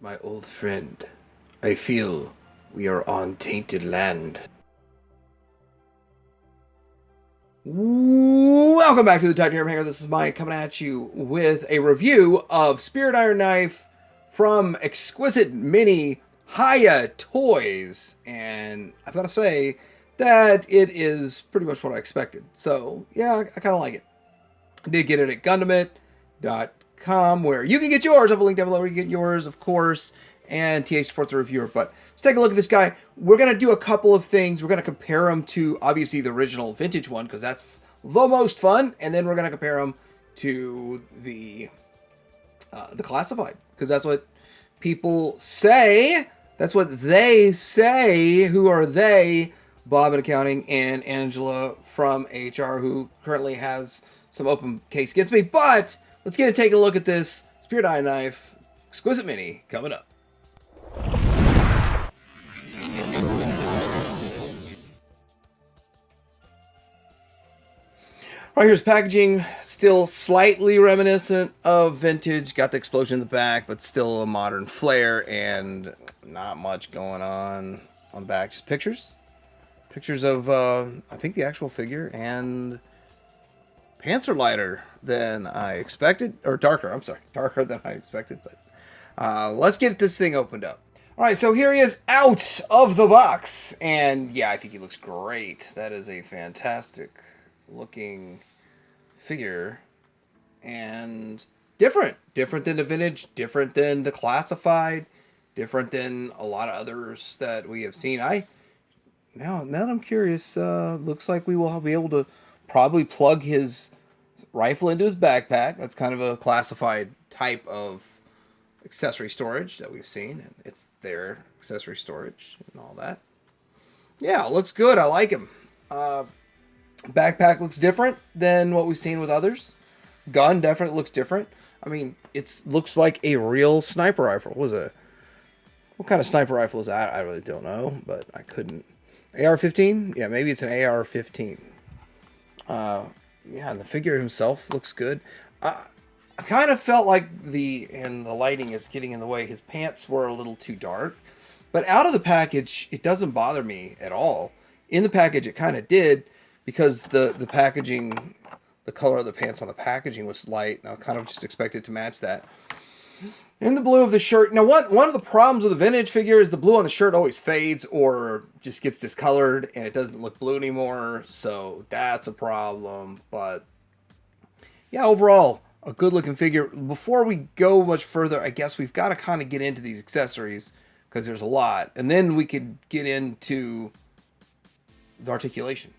My old friend, I feel we are on tainted land. Welcome back to the Titanium Hanger. This is Mike coming at you with a review of Spirit Iron Knife from Exquisite Mini Hiya Toys. And I've got to say that it is pretty much what I expected. So, yeah, I kind of like it. I did get it at Gundamit.com, where you can get yours. I have a link down below where you get yours, of course, and TH support the reviewer. But let's take a look at this guy. We're going to do a couple of things. We're going to compare him to, obviously, the original vintage one, because that's the most fun. And then we're going to compare him to the classified, because that's what people say. That's what they say. Who are they? Bob in accounting and Angela from HR, who currently has some open case against me. But let's get to take a look at this Spirit Iron Knife Exquisite Mini coming up. All right, here's packaging. Still slightly reminiscent of vintage. Got the explosion in the back, but still a modern flair, and not much going on the back. Just pictures. Pictures of, I think, the actual figure, and pants are lighter than I expected, or darker, I'm sorry, darker than I expected, but let's get this thing opened up. All right, so here he is out of the box, and yeah, I think he looks great. That is a fantastic looking figure, and different than the vintage, different than the classified, different than a lot of others that we have seen. Now that I'm curious, looks like we will be able to probably plug his rifle into his backpack. That's kind of a classified type of accessory storage that we've seen, and it's their accessory storage and all that. Yeah, looks good. I like him. Backpack looks different than what we've seen with others. Gun definitely looks different. I mean, it looks like a real sniper rifle. What kind of sniper rifle is that? I really don't know, but I couldn't. AR-15? Yeah, maybe it's an AR-15. Yeah, and the figure himself looks good. I kind of felt like the lighting is getting in the way. His pants were a little too dark. But out of the package, it doesn't bother me at all. In the package, it kind of did, because the packaging, the color of the pants on the packaging was light, and I kind of just expected to match that. And the blue of the shirt. Now, one of the problems with a vintage figure is the blue on the shirt always fades or just gets discolored, and it doesn't look blue anymore. So that's a problem. But yeah, overall, a good-looking figure. Before we go much further, I guess we've got to kind of get into these accessories, because there's a lot. And then we could get into the articulation.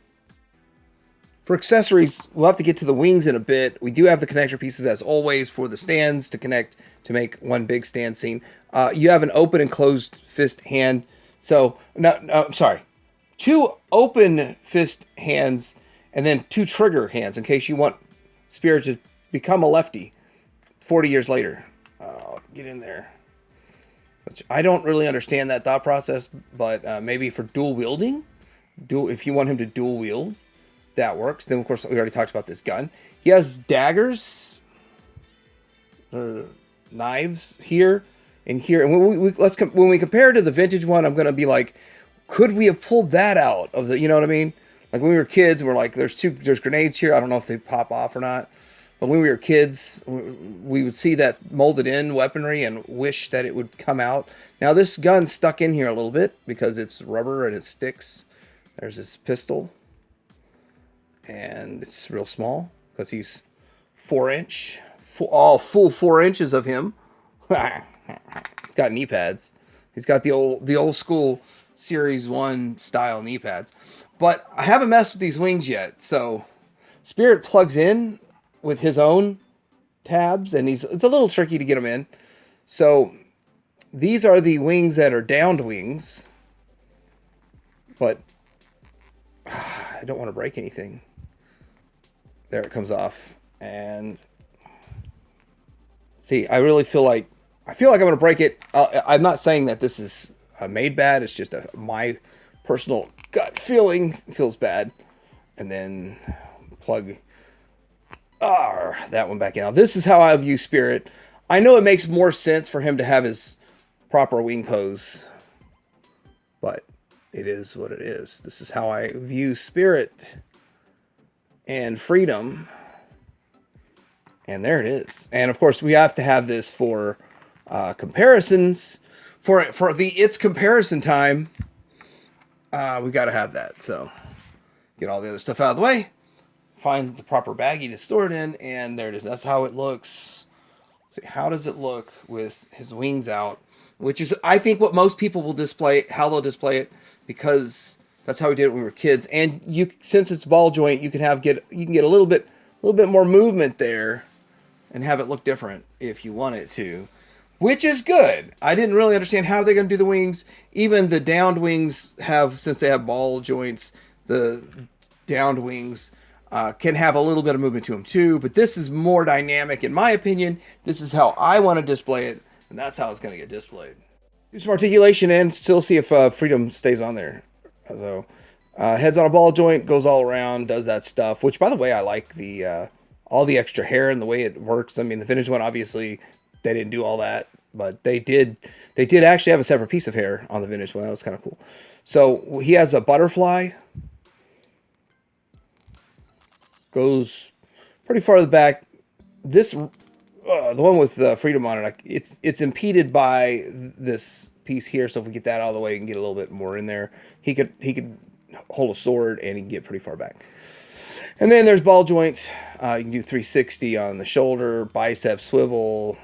For accessories, we'll have to get to the wings in a bit. We do have the connector pieces, as always, for the stands to connect to make one big stand scene. You have an open and closed fist hand. So, no, I'm sorry. 2 open fist hands and then 2 trigger hands in case you want Spirit to become a lefty 40 years later. Get in there. Which I don't really understand that thought process, but maybe for dual wielding, if you want him to dual wield, that works. Then, of course, we already talked about this gun. He has daggers, knives here and here. And when we compare to the vintage one, I'm going to be like, could we have pulled that out of the, you know what I mean? Like when we were kids, we're like, there's grenades here. I don't know if they pop off or not. But when we were kids, we would see that molded in weaponry and wish that it would come out. Now this gun's stuck in here a little bit because it's rubber and it sticks. There's this pistol. And it's real small because he's 4-inch, all full 4 inches of him. He's got knee pads. He's got the old school Series 1 style knee pads. But I haven't messed with these wings yet. So Spirit plugs in with his own tabs, and it's a little tricky to get them in. So these are the wings that are downed wings. But I don't want to break anything. There it comes off. And see, I feel like I'm going to break it. I'm not saying that this is made bad. It's just my personal gut feeling. It feels bad. And then plug that one back in. Now, this is how I view Spirit. I know it makes more sense for him to have his proper wing pose, but it is what it is. This is how I view spirit and freedom. And there it is. And of course, we have to have this for comparisons. For it's comparison time, we got to have that. So get all the other stuff out of the way. Find the proper baggie to store it in, and there it is. That's how it looks. See, how does it look with his wings out? Which is, I think, what most people will display, how they'll display it, because that's how we did it when we were kids. And you, since it's ball joint, you can get a little bit more movement there, and have it look different if you want it to, which is good. I didn't really understand how they're going to do the wings. Even the downed wings have, since they have ball joints, the downed wings can have a little bit of movement to them too, but this is more dynamic in my opinion. This is how I want to display it, and that's how it's going to get displayed. Do some articulation and still see if freedom stays on there. So heads on a ball joint, goes all around, does that stuff, which by the way, I like the all the extra hair and the way it works. I mean, the vintage one, obviously they didn't do all that, but they did actually have a separate piece of hair on the vintage one. That was kind of cool. So he has a butterfly, goes pretty far to the back. This, the one with freedom on it, it's impeded by this piece here. So if we get that out of the way, you can get a little bit more in there. He could hold a sword and he can get pretty far back. And then there's ball joints. You can do 360 on the shoulder, bicep swivel,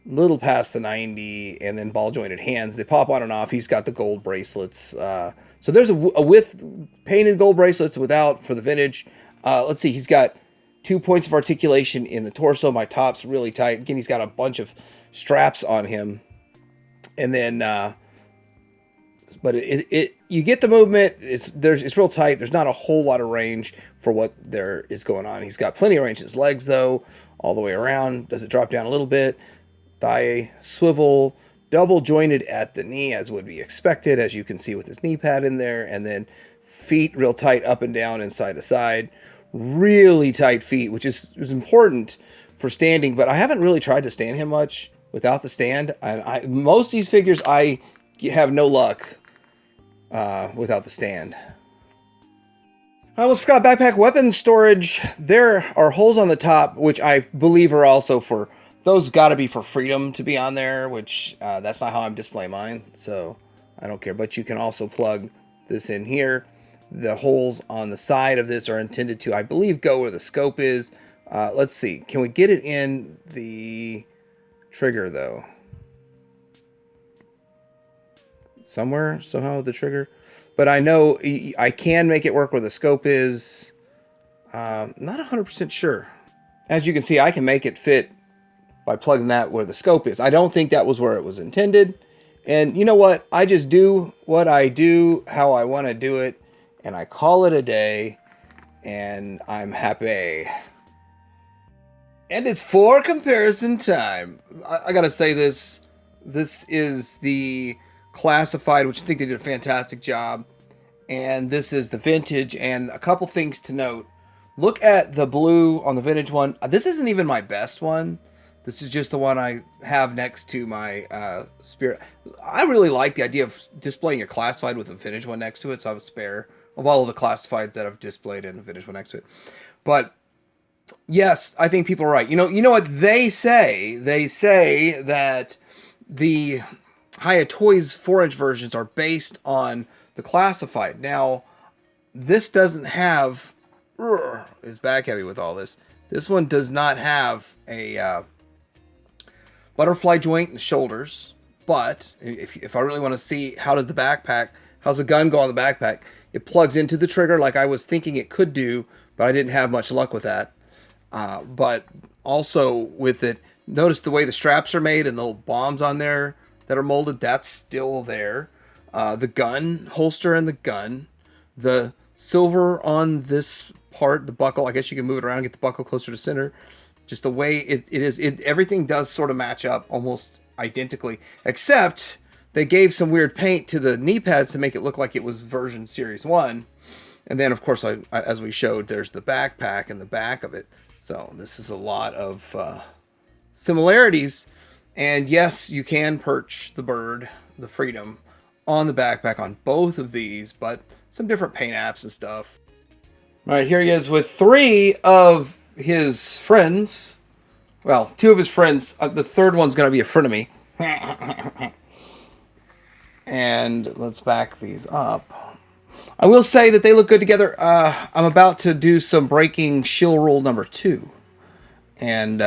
little past the 90, and then ball jointed hands. They pop on and off. He's got the gold bracelets. So there's a with painted gold bracelets, without for the vintage. Let's see. He's got 2 points of articulation in the torso. My top's really tight. Again, he's got a bunch of straps on him. And then, but you get the movement. It's real tight. There's not a whole lot of range for what there is going on. He's got plenty of range in his legs though, all the way around. Does it drop down a little bit? Thigh swivel, double jointed at the knee as would be expected, as you can see with his knee pad in there. And then feet real tight up and down and side to side. Really tight feet, which is important for standing, but I haven't really tried to stand him much without the stand. Most of these figures, I have no luck without the stand. I almost forgot backpack weapon storage. There are holes on the top, which I believe are also for, those got to be for freedom to be on there, which that's not how I'm displaying mine, so I don't care. But you can also plug this in here. The holes on the side of this are intended to, I believe, go where the scope is. Let's see. Can we get it in the trigger, though? Somewhere, somehow, with the trigger. But I know I can make it work where the scope is. Not 100% sure. As you can see, I can make it fit by plugging that where the scope is. I don't think that was where it was intended. And you know what? I just do what I do, how I want to do it. And I call it a day, and I'm happy. And it's for comparison time. I gotta say this. This is the classified, which I think they did a fantastic job. And this is the vintage. And a couple things to note. Look at the blue on the vintage one. This isn't even my best one. This is just the one I have next to my Spirit. I really like the idea of displaying a classified with a vintage one next to it, so I have a spare of all of the classifieds that I've displayed and a vintage one next to it. But yes, I think people are right. You know what they say? They say that the Hiya Toys 4-inch versions are based on the classified. Now, this doesn't have, it's back heavy with all this. This one does not have a butterfly joint in the shoulders. But if I really want to see how does the backpack, how's the gun go on the backpack, it plugs into the trigger like I was thinking it could do, but I didn't have much luck with that. But also with it, notice the way the straps are made and the little bombs on there that are molded, that's still there. The gun holster and the gun, the silver on this part, the buckle, I guess you can move it around and get the buckle closer to center. Just the way it is, everything does sort of match up almost identically, except they gave some weird paint to the knee pads to make it look like it was version Series 1. And then, of course, as we showed, there's the backpack in the back of it. So this is a lot of similarities. And yes, you can perch the bird, the Freedom, on the backpack on both of these, but some different paint apps and stuff. All right, here he is with 3 of his friends. Well, 2 of his friends. The third one's going to be a frenemy. And let's back these up. I will say that they look good together. I'm about to do some breaking shill rule number 2. And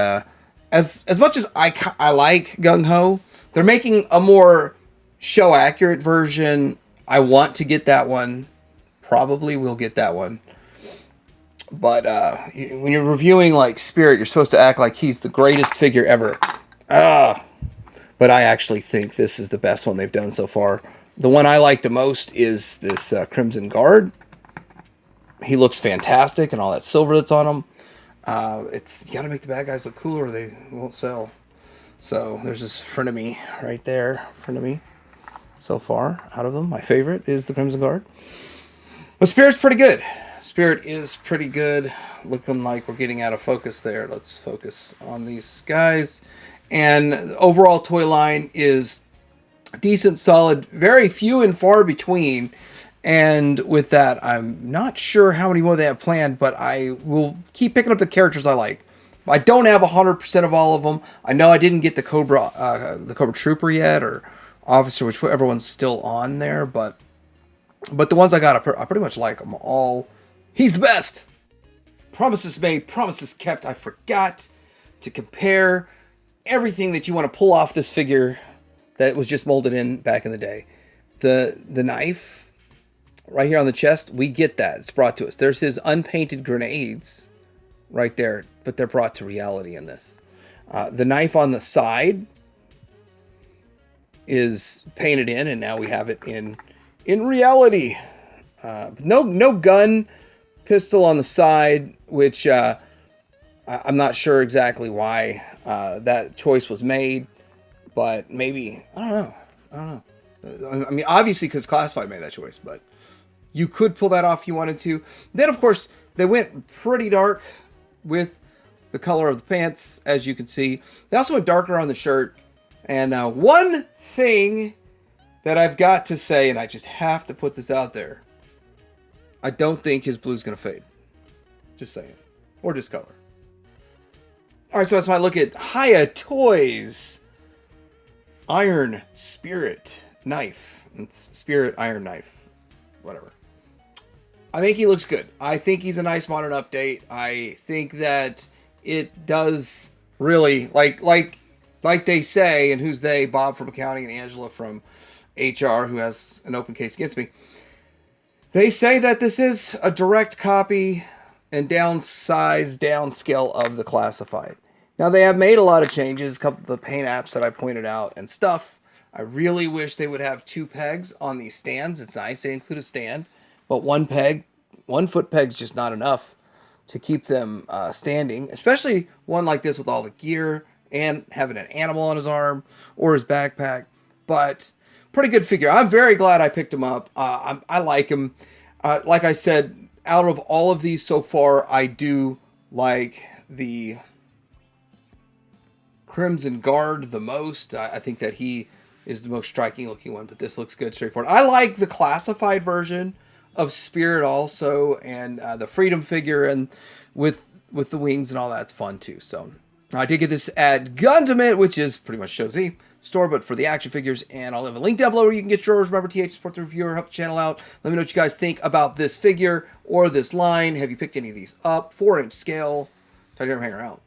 as much as I like Gung Ho, they're making a more show accurate version. I want to get that one. Probably will get that one. But when you're reviewing like Spirit, you're supposed to act like he's the greatest figure ever. But I actually think this is the best one they've done so far. The one I like the most is this Crimson Guard. He looks fantastic, and all that silver that's on him. You got to make the bad guys look cooler, or they won't sell. So there's this frenemy right there. Frenemy. So far, out of them, my favorite is the Crimson Guard. But Spirit's pretty good. Spirit is pretty good. Looking like we're getting out of focus there. Let's focus on these guys. And the overall toy line is decent, solid, very few and far between. And with that, I'm not sure how many more they have planned, but I will keep picking up the characters I like. I don't have 100% of all of them. I know I didn't get the Cobra Trooper yet, or Officer, whichever one's still on there, but the ones I got, I pretty much like them all. He's the best. Promises made, promises kept. I forgot to compare everything that you want to pull off this figure that was just molded in back in the day. The knife right here on the chest, we get that. It's brought to us. There's his unpainted grenades right there, but they're brought to reality in this. The knife on the side is painted in, and now we have it in reality. No gun, pistol on the side, which I'm not sure exactly why that choice was made, but maybe, I don't know. I mean, obviously because Classified made that choice, but you could pull that off if you wanted to. Then, of course, they went pretty dark with the color of the pants, as you can see. They also went darker on the shirt. And one thing that I've got to say, and I just have to put this out there, I don't think his blue's going to fade. Just saying. Or discolor. Alright, so that's my look at Hiya Toys Iron Spirit Knife. It's Spirit Iron Knife. Whatever. I think he looks good. I think he's a nice modern update. I think that it does really, like they say, and who's they? Bob from accounting and Angela from HR, who has an open case against me. They say that this is a direct copy and downscale of the Classified. Now, they have made a lot of changes, a couple of the paint apps that I pointed out and stuff. I really wish they would have 2 pegs on these stands. It's nice they include a stand, but 1 foot peg's just not enough to keep them standing, especially one like this with all the gear and having an animal on his arm or his backpack. But pretty good figure. I'm very glad I picked him up. I like him. Like I said, out of all of these so far, I do like the Crimson Guard the most. I think that he is the most striking looking one, but this looks good, straightforward. I like the Classified version of Spirit also, and the Freedom figure, and with the wings and all that's fun too. So I did get this at Gundamit, which is pretty much Show Z store, but for the action figures, and I'll leave a link down below where you can get yours. Remember, TH, support the reviewer, help the channel out. Let me know what you guys think about this figure or this line. Have you picked any of these up? 4-inch scale. Try to hang around.